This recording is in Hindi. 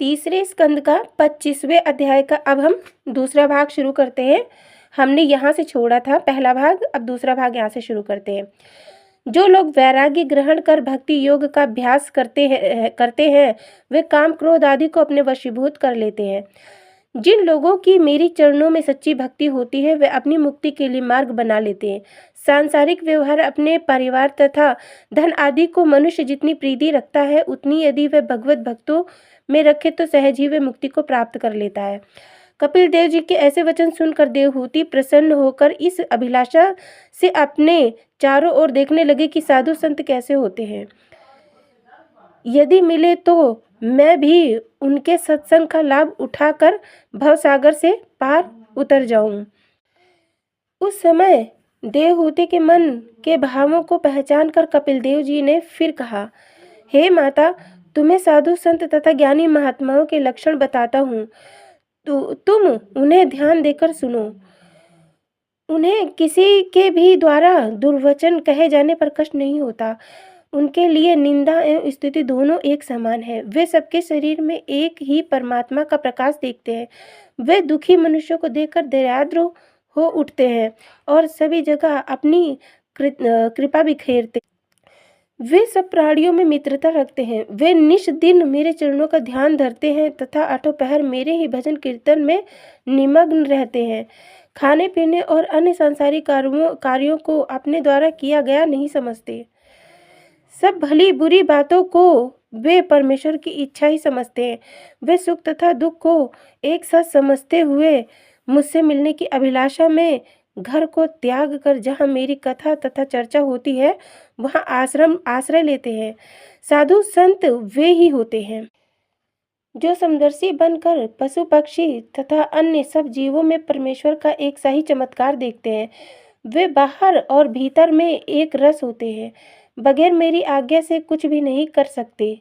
तीसरे स्कंद का 25वें अध्याय का अब हम दूसरा भाग शुरू करते हैं। हमने यहाँ से छोड़ा था पहला भाग, अब दूसरा भाग यहाँ से शुरू करते हैं। जो लोग वैराग्य ग्रहण कर भक्ति योग का अभ्यास करते हैं वे काम क्रोध आदि को अपने वशीभूत कर लेते हैं। जिन लोगों की मेरी चरणों में सच्ची भक्ति होती है वे अपनी मुक्ति के लिए मार्ग बना लेते हैं। सांसारिक व्यवहार अपने परिवार तथा धन आदि को मनुष्य जितनी प्रीति रखता है उतनी यदि वह भगवत भक्तों में रखे तो सहज ही वह मुक्ति को प्राप्त कर लेता है। कपिल देव जी के ऐसे वचन सुनकर देवहूति प्रसन्न होकर इस अभिलाषा से अपने चारों ओर देखने लगे कि साधु संत कैसे होते हैं। यदि मिले तो मैं भी उनके सत्संग का लाभ उठाकर भवसागर से पार उतर जाऊं। उस समय देवहूति के मन के भावों को पहचान कर कपिल देव जी ने फिर कहा, हे माता, तुम्हें साधु संत तथा ज्ञानी महात्माओं के लक्षण बताता हूँ, तुम उन्हें ध्यान देकर सुनो। उन्हें किसी के भी द्वारा दुर्वचन कहे जाने पर कष्ट नहीं होता। उनके लिए निंदा एवं स्तुति दोनों एक समान है। वे सबके शरीर में एक ही परमात्मा का प्रकाश देखते हैं। वे दुखी मनुष्यों को देखकर दयाद्र हो उठते हैं और सभी जगह अपनी कृपा बिखेरते। वे सब प्राणियों में मित्रता रखते हैं। वे निश दिन मेरे चरणों का ध्यान धरते हैं तथा आठों पहर मेरे ही भजन कीर्तन में निमग्न रहते हैं। खाने पीने और अन्य सांसारिक कार्यों को अपने द्वारा किया गया नहीं समझते। सब भली बुरी बातों को वे परमेश्वर की इच्छा ही समझते हैं। वे सुख तथा दुख को एक साथ समझते हुए मुझसे मिलने की अभिलाषा में घर को त्याग कर जहाँ मेरी कथा तथा चर्चा होती है वहाँ आश्रय लेते हैं। साधु संत वे ही होते हैं जो समदर्शी बनकर पशु पक्षी तथा अन्य सब जीवों में परमेश्वर का एक सा ही चमत्कार देखते हैं। वे बाहर और भीतर में एक रस होते हैं, बगैर मेरी आज्ञा से कुछ भी नहीं कर सकते।